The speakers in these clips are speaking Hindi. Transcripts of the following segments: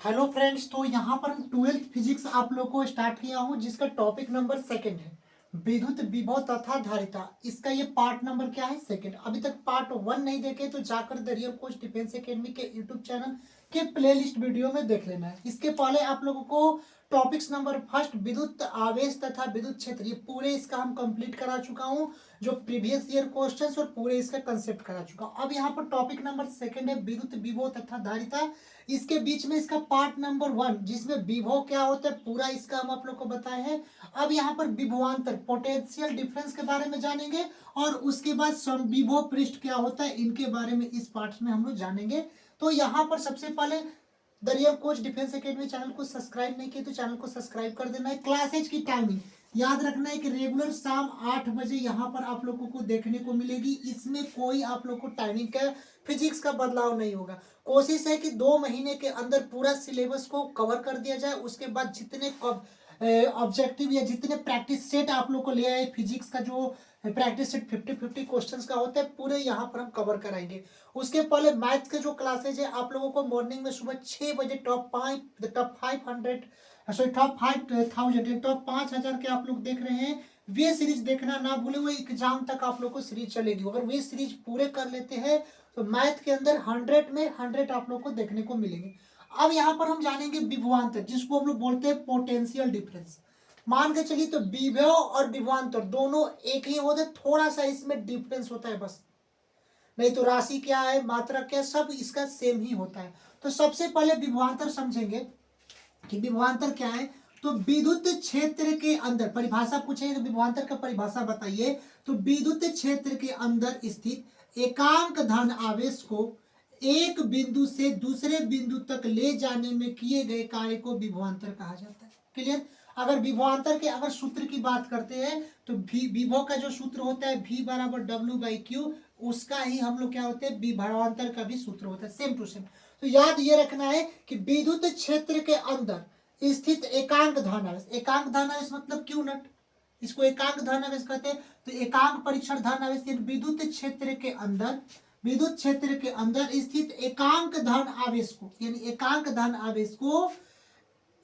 हेलो फ्रेंड्स, तो यहाँ पर हम 12th फिजिक्स आप लोग को स्टार्ट किया हूँ जिसका टॉपिक नंबर सेकंड है विद्युत विभव तथा धारिता। इसका ये पार्ट नंबर क्या है? सेकंड। अभी तक पार्ट 1 नहीं देखे तो जाकर the real coach defence academy के यूट्यूब चैनल के प्लेलिस्ट वीडियो में देख लेना है। इसके पहले आप लोगों को टॉपिक्स नंबर फर्स्ट विद्युत आवेश तथा विद्युत क्षेत्र ये पूरे इसका हम कंप्लीट करा चुका हूँ, जो प्रीवियस ईयर क्वेश्चंस और पूरे इसका कंसेप्ट करा चुका हूँ। अब यहाँ पर टॉपिक नंबर सेकंड है विद्युत विभव तथा धारिता। इसके बीच में इसका पार्ट नंबर 1 जिसमें विभव क्या होता है पूरा इसका हम आप लोग को बताए हैं। अब यहाँ पर विभवांतर पोटेंशियल डिफरेंस के बारे में जानेंगे और उसके बाद समविभव पृष्ठ क्या होता है इनके बारे में इस पार्ट में हम लोग जानेंगे। तो यहाँ पर सबसे पहले the real coach defence academy channel को सब्सक्राइब नहीं किया तो चैनल को सब्सक्राइब कर देना है। क्लासेज की टाइमिंग याद रखना है कि रेगुलर शाम 8 बजे यहाँ पर आप लोगों को देखने को मिलेगी। इसमें कोई आप लोग को टाइमिंग का फिजिक्स का बदलाव नहीं होगा। कोशिश है कि 2 महीने के अंदर पूरा सिलेबस को कवर कर दिया जाए। उसके बाद जितने ऑब्जेक्टिव या जितने प्रैक्टिस सेट आप लोग को ले आए फिजिक्स का जो प्रैक्टिस सेट 50-50 क्वेश्चंस का होता है पूरे यहाँ पर हम कवर कराएंगे। उसके पहले मैथ्स के जो क्लासेज है आप लोगों को मॉर्निंग में सुबह 6 बजे टॉप 500 सॉरी टॉप 5000 टॉप 5000 के आप लोग देख रहे हैं। वे सीरीज देखना ना भूले, वो एग्जाम तक आप लोग को सीरीज चलेगी। अगर वे सीरीज पूरे कर लेते हैं तो मैथ के अंदर 100 में 100 आप लोग को देखने को मिलेंगे। अब यहाँ पर हम जानेंगे विभवांतर जिसको हम लोग बोलते हैं पोटेंशियल डिफरेंस। मान के चलिए तो विभव और विभवांतर दोनों एक ही होते, थोड़ा सा इसमें डिफरेंस होता है बस, नहीं तो राशि क्या है मात्रा क्या सब इसका सेम ही होता है। तो सबसे पहले विभवांतर समझेंगे कि विभवांतर क्या है। तो विद्युत क्षेत्र के अंदर परिभाषा पूछेंगे तो विभवांतर का परिभाषा बताइए। तो विद्युत क्षेत्र के अंदर स्थित एकांक धन आवेश को एक बिंदु से दूसरे बिंदु तक ले जाने में किए गए कार्य को विभवांतर कहा जाता है। क्लियर? अगर विभवांतर के अगर सूत्र की बात करते हैं तो विभव का जो सूत्र होता है V बराबर W/Q, उसका ही हम लोग क्या होते हैं विभवांतर का भी सूत्र होता है, सेम टू सेम। तो याद ये रखना है कि विद्युत क्षेत्र के अंदर स्थित एकांक धनावेश, एकांक धनावेश मतलब क्यू नट, इसको एकांक धनावेश कहते हैं। तो एकांक परीक्षण धनावेश विद्युत क्षेत्र के अंदर, विद्युत क्षेत्र के अंदर स्थित एकांक धन आवेश को यानी एकांक धन आवेश को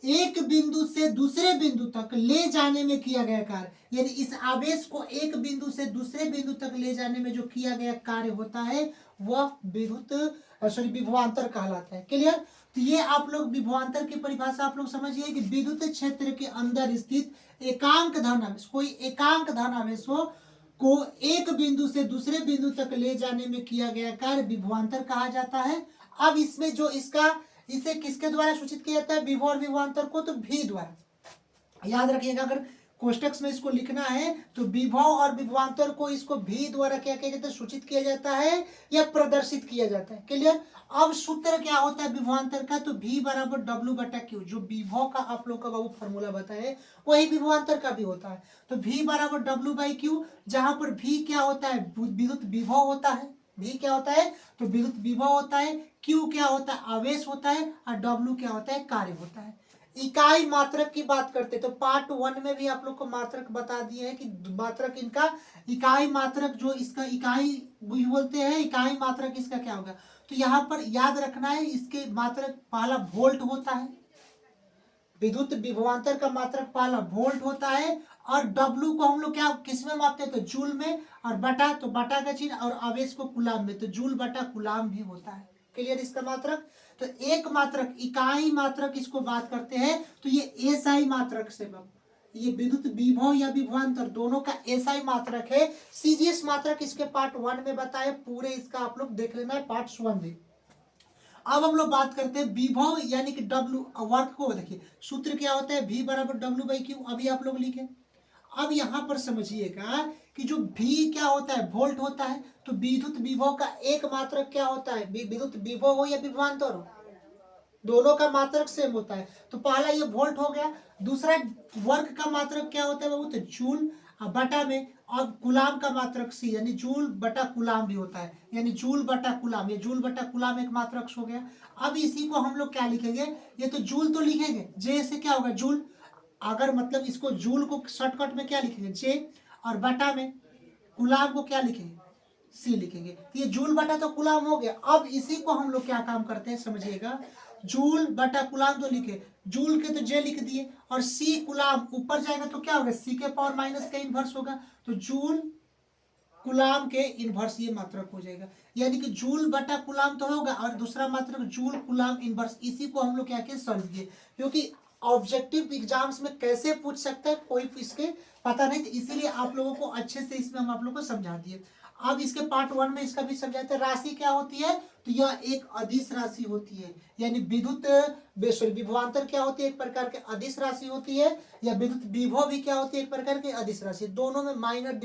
एक बिंदु से दूसरे बिंदु तक ले जाने में किया गया कार्य, यानी इस आवेश को एक बिंदु से दूसरे बिंदु तक ले जाने में जो किया गया कार्य होता है वह विभवांतर कहलाता है। क्लियर? तो ये आप लोग विभवांतर की परिभाषा आप लोग समझिए कि विद्युत क्षेत्र के अंदर स्थित एकांक धन आवेश, कोई एकांक धन आवेश हो को एक बिंदु से दूसरे बिंदु तक ले जाने में किया गया कार्य विभवांतर कहा जाता है। अब इसमें जो इसका इसे किसके द्वारा सूचित किया जाता है विभव और विभवांतर को? तो V द्वारा। याद रखिएगा अगर कोष्टक में इसको लिखना है तो विभव और विभवांतर को इसको V द्वारा क्या किया जाता है सूचित किया जाता है या प्रदर्शित किया जाता है। क्लियर? अब सूत्र क्या होता है विभवांतर का? तो V बराबर W/Q, जो विभव का आप लोग का बाबू फॉर्मूला बताए वही विभवांतर का भी होता है। तो V बराबर W/Q, जहां पर V क्या होता है विद्युत विभव होता है, V क्या होता है तो विद्युत विभव होता है, Q क्या होता है आवेश होता है और W क्या होता है कार्य होता है। इकाई मात्रक की बात करते तो पार्ट 1 में भी आप लोग को मात्रक बता दिए है कि मात्रक इनका इकाई मात्रक जो इसका इकाई बोलते हैं, इकाई मात्रक इसका क्या होगा? तो यहाँ पर याद रखना है इसके मात्रक पहला वोल्ट होता है, विद्युत विभवांतर का मात्रक पहला वोल्ट होता है और W को हम लोग क्या किसमें मापते हैं तो जूल में, और बटा तो बटा का चिन्ह और आवेश को कुलाम में, तो जूल बटा कुलाम भी होता है। क्लियर? इसका मात्रक तो एक मात्रक इकाई मात्रक इसको बात करते हैं तो ये एसआई मात्रक से ये विद्युत विभव या विभवांतर दोनों का एसआई मात्रक है। सीजीएस मात्रक इसके पार्ट 1 में बताए, पूरे इसका आप लोग देख लेना है पार्ट 1 में। अब हम लोग बात करते हैं विभव यानी कि W वर्क को देखिए सूत्र क्या होता है V बराबर W/Q, अभी आप लोग लिखे। अब यहाँ पर समझिएगा कि जो V क्या होता है वोल्ट होता है, तो विद्युत विभव का एक मात्रक क्या होता है विद्युत विभव हो या विभवांतर हो दोनों का मात्रक सेम होता है। तो पहला ये वोल्ट हो गया, दूसरा वर्क का मात्रक क्या होता है बाबू तो जूल बटा में, और कुलाम का मात्रक सी यानी जूल बटा कुलाम भी होता है, यानी जूल बटा कुलाम, ये जूल बटा कुलाम एक मात्रक हो गया। अब इसी को हम लोग क्या लिखेंगे, ये तो जूल तो लिखेंगे जे से क्या होगा जूल, अगर मतलब इसको जूल को शॉर्टकट में क्या लिखेंगे जे, और बटा में कुलाम को क्या लिखेंगे सी लिखेंगे। तो ये जूल बटा तो कुलाम हो गया। अब इसी को हम लोग क्या काम करते हैं समझिएगा, जूल बटा कुलाम जो लिखे, जूल के तो जे लिख दिए, और सी कुलाम ऊपर जाएगा तो क्या होगा, सी के पावर माइनस का इनवर्स होगा, तो जूल कुलाम के इनवर्स ये मात्रक हो जाएगा। यानी कि जूल बटा कुलाम तो होगा, और दूसरा मात्रक जूल कुलाम इनवर्स, इसी को हम लोग क्या किए, सॉल्व किए, क्योंकि ऑब्जेक्टिव एग्जाम्स में कैसे पूछ सकता है कोई इसके पता नहीं, तो इसीलिए आप लोगों को अच्छे से इसमें हम आप लोगों को समझा दिए। अब इसके पार्ट 1 में इसका भी समझाते हैं। राशि क्या होती है, तो यह एक अदिश राशि होती है, यानी विद्युत सॉरी विभवांतर क्या होती है, एक प्रकार के अदिश राशि होती है, या विद्युत विभव भी क्या होती है, एक प्रकार की अदिश राशि। दोनों में माइनर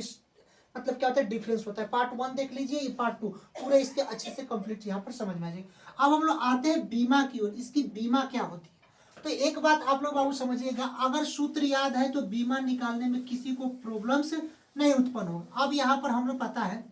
मतलब क्या होता है, डिफरेंस होता है। पार्ट 1 देख लीजिए, ये पार्ट 2 पूरे इसके अच्छे से कंप्लीट यहाँ पर समझ में आ जाएगा। अब हम लोग आते हैं बीमा की ओर। इसकी बीमा क्या होती है, तो एक बात आप लोग बाबू समझिएगा, अगर सूत्र याद है तो बीमा निकालने में किसी को प्रॉब्लम्स नहीं उत्पन्न हो। अब यहाँ पर हम लोग पता है,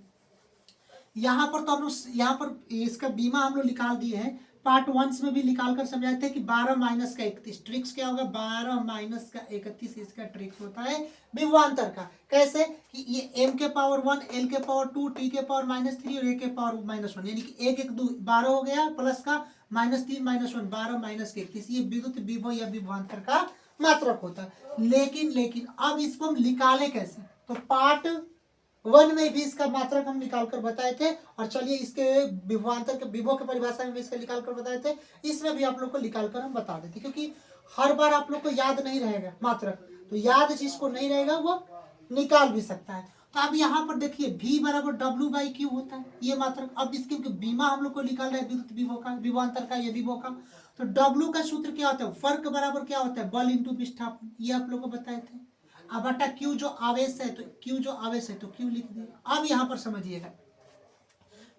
यहाँ पर तो हम लोग यहाँ पर इसका बीमा हम लोग निकाल दिए हैं। पार्ट 1 में भी निकाल कर समझाए थे कि 12 माइनस का 31 ट्रिक्स क्या होगा, 12 माइनस का 31 इसका ट्रिक्स होता है विभवांतर का। कैसे कि ये m के पावर 1, l के पावर 2, t के पावर -3 और a के पावर -1, यानी कि 1 1 2 12 हो गया, प्लस का -3 -1 12 माइनस का 31, ये विद्युत विभव या विभवांतर का मात्रक होता है। लेकिन अब इसको हम निकाले कैसे, तो पार्ट 1 में भी इसका मात्रक हम निकाल कर बताए थे, और चलिए इसके विभवांतर के विभव के परिभाषा में भी इसका निकाल कर बताए थे, इसमें भी आप लोग को निकाल कर हम बता देते, क्योंकि हर बार आप लोग को याद नहीं रहेगा मात्रक, तो याद जिसको नहीं रहेगा वो निकाल भी सकता है। तो अब यहाँ पर देखिए V बराबर W/Q होता है ये मात्रक। अब इसके बीमा हम लोग को निकाल रहे हैं विद्युत विभव का, विभवांतर का या विभव का, तो W का सूत्र क्या होता है, फर्क बराबर क्या होता है, बल इंटू विस्थापन, ये आप लोग को बताए थे। अब बटा Q जो आवेश है, तो Q जो आवेश है तो Q लिख दिए। अब यहाँ पर समझिएगा,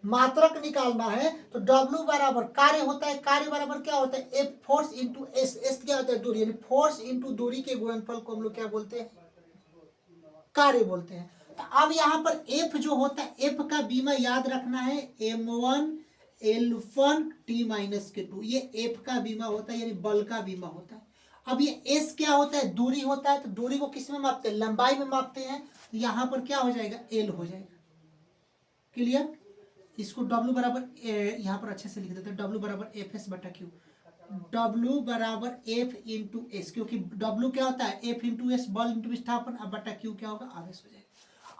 मात्रक निकालना है तो W बराबर कार्य होता है, कार्य बराबर क्या होता है, F force into S, S क्या होता है दूरी, यानी फोर्स इंटू दूरी के गुणनफल को हम लोग क्या बोलते हैं, कार्य बोलते हैं। तो अब यहाँ पर F जो होता है, F का बीमा याद रखना है M1 L1 T-2, ये F का बीमा होता है, यानी बल का बीमा होता है। अब ये S क्या होता है, दूरी होता है, तो दूरी को किस में मापते हैं, लंबाई में मापते हैं, तो यहाँ पर क्या हो जाएगा, L हो जाएगा। क्लियर, इसको W बराबर यहाँ पर अच्छे से लिख देते हैं, W बराबर FS बटा Q, W बराबर F इंटू एस, क्योंकि W क्या होता है, F इंटू एस बल इंटू विस्थापन, अब बटा Q क्या होगा, आवेश हो जाएगा।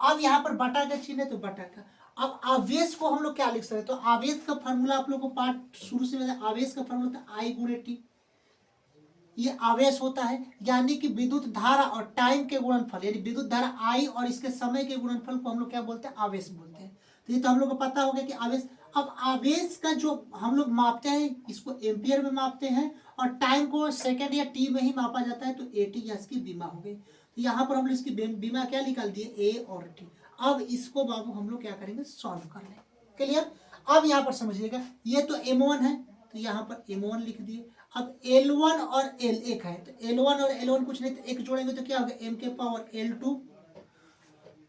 अब यहाँ पर बटा का चिन्ह है तो बटा का। अब आवेश को हम लोग क्या लिख सकते हैं, तो आवेश का फॉर्मूला आप लोग को पार्ट शुरू से, आवेश का फॉर्मूला था I गुणे T, ये आवेश होता है, यानी कि विद्युत धारा और टाइम के गुणनफल, यानी विद्युत धारा I और इसके समय के गुणनफल को हम लोग क्या बोलते हैं, आवेश बोलते हैं। तो ये तो हम लोग को पता हो गया कि आवेश। अब आवेश का जो हम लोग मापते हैं, इसको एम्पियर में मापते हैं, और टाइम को सेकंड या टी में ही मापा जाता है, तो AT या इसकी बीमा हो गई। तो यहाँ पर हम लोग इसकी बीमा क्या निकाल दिए, A और T। अब इसको बाबू हम लोग क्या करेंगे, सॉल्व कर लें। क्लियर, अब यहाँ पर समझिएगा, ये तो M1 है, तो यहाँ पर M1 लिख दिए। अब L1 और L एक है, तो L1 और L1 कुछ नहीं, तो एक जोड़ेंगे तो क्या होगा, M के पावर L2।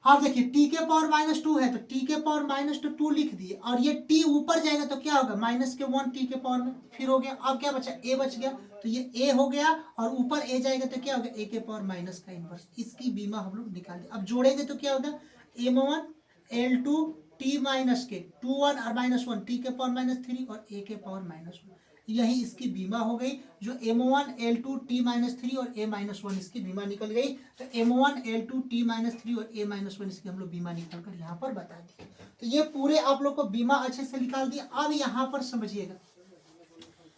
अब देखिए T के पावर -2 है, तो T के पावर -2 लिख दिए, और ये T ऊपर जाएगा तो क्या होगा, -1 T के पावर में, फिर हो गया। अब क्या बचा, A बच गया, तो ये A हो गया, और ऊपर A जाएगा तो क्या होगा, A के पावर माइनस का इनवर्स। इसकी बीमा हम लोग निकाल दिए। अब जोड़ेंगे तो क्या होगा, M1 L2 T माइनस के 2 1 और -1 T के पावर -3 और A के पावर -1, यही इसकी बीमा हो गई। जो M1 L2 T-3 और A-1 इसकी बीमा निकल गई। तो M1 L2 T-3 और A-1 इसकी हम लोग बीमा निकल कर यहाँ पर बता दिए। तो ये पूरे आप लोग को बीमा अच्छे से निकाल दिए। अब यहाँ पर समझिएगा,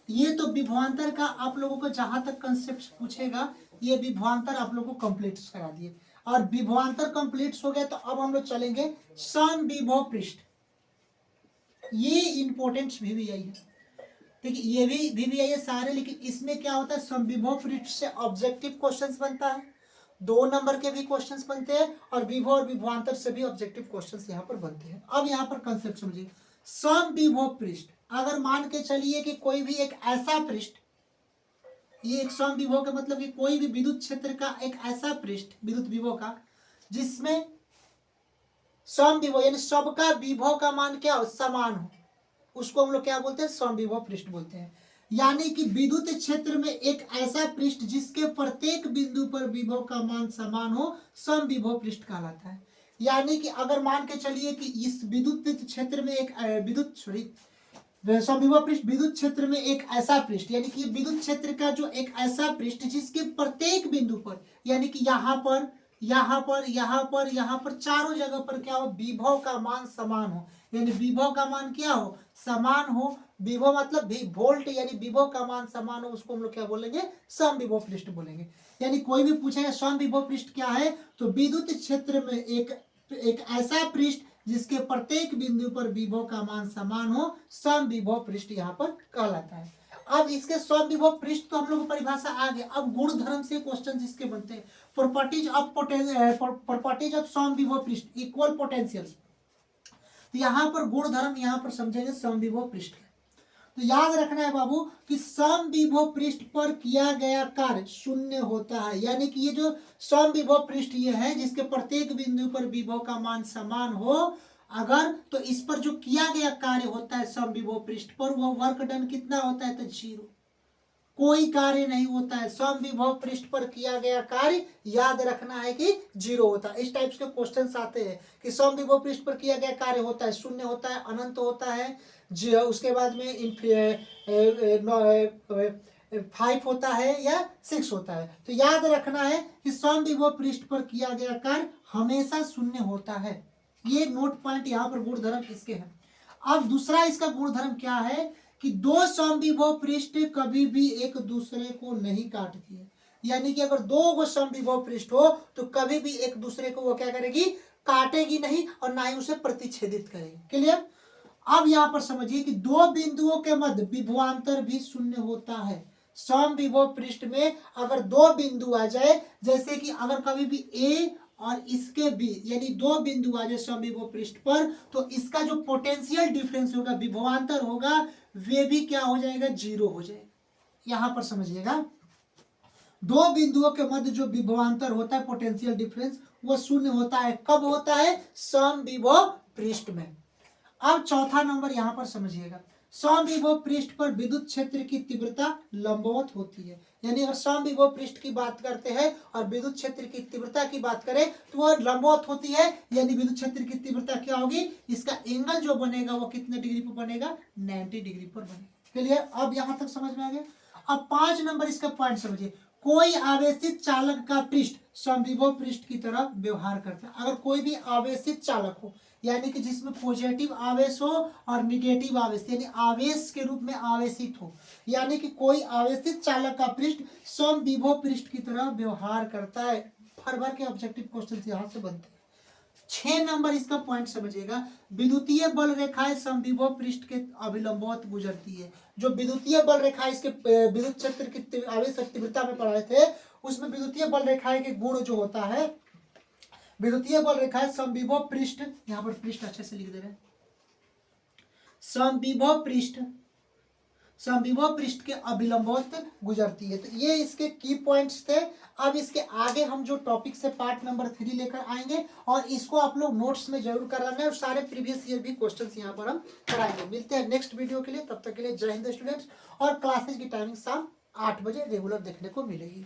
ये तो विभवांतर का आप लोगों को जहां तक कंसेप्ट पूछेगा, ये विभवांतर आप लोगों को कंप्लीट करा दिए। और विभवांतर कंप्लीट हो गया, तो अब हम लोग चलेंगे समविभव पृष्ठ। ये इंपॉर्टेंट भी आई है, देखिए ये भी आई है सारे, लेकिन इसमें क्या होता है, समविभव पृष्ठ से ऑब्जेक्टिव क्वेश्चंस बनता है, 2 नंबर के भी क्वेश्चंस बनते हैं, और विभव और विभवांतर से भी ऑब्जेक्टिव क्वेश्चंस यहाँ पर बनते हैं। अब यहाँ पर कंसेप्ट समझिए, समविभव पृष्ठ, अगर मान के चलिए कि कोई भी एक ऐसा पृष्ठ, ये एक समविभव का मतलब कि कोई भी विद्युत क्षेत्र का एक ऐसा पृष्ठ विद्युत विभव का, जिसमें समविभव यानी सबका विभव का मान क्या हो, समान हो, उसको हम लोग क्या बोलते हैं, समविभव पृष्ठ बोलते हैं। यानी कि विद्युत क्षेत्र में एक ऐसा पृष्ठ जिसके प्रत्येक बिंदु पर विभव का मान समान हो, समविभव पृष्ठ कहलाता है। यानी कि अगर मान के चलिए कि इस विद्युत क्षेत्र में एक समविभव पृष्ठ विद्युत क्षेत्र में एक ऐसा पृष्ठ, यानी कि विद्युत क्षेत्र का जो एक ऐसा पृष्ठ जिसके प्रत्येक बिंदु पर, यानी कि यहाँ पर, यहाँ पर, यहाँ पर, यहाँ पर, चारों जगह पर क्या हो, विभव का मान समान हो। यानी विभव का मान क्या हो, समान हो। विभव मतलब वोल्ट, यानी विभव का मान समान हो, उसको हम लोग क्या बोलेंगे, समविभव पृष्ठ बोलेंगे। यानी कोई भी पूछेगा समविभव पृष्ठ क्या है, तो विद्युत क्षेत्र में एक ऐसा पृष्ठ जिसके प्रत्येक बिंदु पर विभव का मान समान हो, समविभव पृष्ठ यहाँ पर कहलाता है। अब इसके समविभव पृष्ठ तो हम लोग को परिभाषा आ गया। अब गुणधर्म से क्वेश्चन इसके बनते हैं। प्रॉपर्टीज ऑफ समविभव पृष्ठ, इक्वल पोटेंशियल। तो यहाँ पर गुणधर्म यहाँ पर समझेंगे समविभव पृष्ठ के। तो याद रखना है बाबू कि समविभव पृष्ठ पर किया गया कार्य शून्य होता है। यानी कि ये जो समविभव पृष्ठ ये है जिसके प्रत्येक बिंदु पर विभव का मान समान हो, अगर तो इस पर जो किया गया कार्य होता है समविभव पृष्ठ पर, वो वर्क डन कितना होता है, तो 0, कोई कार्य नहीं होता है। समविभव पृष्ठ पर किया गया कार्य याद रखना है कि 0 होता है। इस टाइप के क्वेश्चंस आते हैं कि समविभव पृष्ठ पर किया गया कार्य होता है, शून्य होता है, अनंत होता है, उसके बाद में 5 होता है या 6 होता है। तो याद रखना है कि समविभव पृष्ठ पर किया गया कार्य हमेशा शून्य होता है। ये नोट पॉइंट यहाँ पर गुणधर्म इसके हैं। अब दूसरा इसका गुणधर्म क्या है कि दो समविभव पृष्ठ कभी भी एक दूसरे को नहीं काटती है। यानी कि अगर दो समविभव पृष्ठ हो तो कभी भी एक दूसरे को वो क्या करेगी, काटेगी नहीं, और ना ही उसे प्रतिच्छेदित करेगी। क्लियर। अब यहाँ पर समझिए कि दो बिंदुओं के मध्य विभवांतर भी शून्य होता है। समविभव पृष्ठ में अगर दो बिंदु आ जाए, जैसे कि अगर कभी भी ए और इसके भी, यानी दो बिंदु आ जाए समविभव पृष्ठ पर, तो इसका जो पोटेंशियल डिफरेंस होगा, विभवांतर होगा, वे भी क्या हो जाएगा, 0 हो जाएगा। यहां पर समझिएगा, दो बिंदुओं के मध्य जो विभवांतर होता है, पोटेंशियल डिफरेंस, वो शून्य होता है। कब होता है, समविभव पृष्ठ में। अब चौथा नंबर यहां पर समझिएगा, समविभव पृष्ठ पर विद्युत क्षेत्र की तीव्रता लंबवत होती है। यानी अगर समविभव पृष्ठ की बात करते हैं और विद्युत क्षेत्र की तीव्रता की बात करें तो वह लंबवत होती है। यानी विद्युत क्षेत्र की तीव्रता क्या होगी, इसका एंगल जो बनेगा वो कितने डिग्री पर बनेगा, 90 डिग्री पर बनेगा। चलिए अब यहां तक समझ में आ गया। अब 5 नंबर इसका पॉइंट समझिए, कोई आवेशित चालक का पृष्ठ समविभव पृष्ठ की तरह व्यवहार करता है। अगर कोई भी आवेशित चालक हो, यानी कि जिसमें पॉजिटिव आवेश हो और निगेटिव आवेश, यानी आवेश के रूप में आवेशित हो, यानी कि कोई आवेशित चालक का पृष्ठ समविभव पृष्ठ की तरह व्यवहार करता है। भर भर के ऑब्जेक्टिव क्वेश्चन यहां से बनते हैं। 6 नंबर इसका पॉइंट समझिएगा, विद्युतीय बल रेखाएं समविभव पृष्ठ के अभिलंबवत गुजरती है। जो विद्युतीय बल रेखा इसके विद्युत क्षेत्र की आवेश तीव्रता में पढ़ाए थे, उसमें विद्युतीय बल रेखाएं के गुण जो होता है, विद्युतीय बल रेखाएं समविभव पृष्ठ, यहां पर पृष्ठ अच्छे से लिख दे रहे हैं, समविभव पृष्ठ के अभिलंबवत गुजरती है। तो ये इसके की पॉइंट्स थे। अब इसके आगे हम जो टॉपिक से पार्ट नंबर 3 लेकर आएंगे और इसको आप लोग नोट्स में जरूर कराना है, और सारे प्रीवियस ईयर भी क्वेश्चंस यहाँ पर हम कराएंगे। मिलते हैं नेक्स्ट वीडियो के लिए, तब तक के लिए जय हिंद स्टूडेंट्स। और क्लासेज की टाइमिंग शाम 8 बजे रेगुलर देखने को मिलेगी।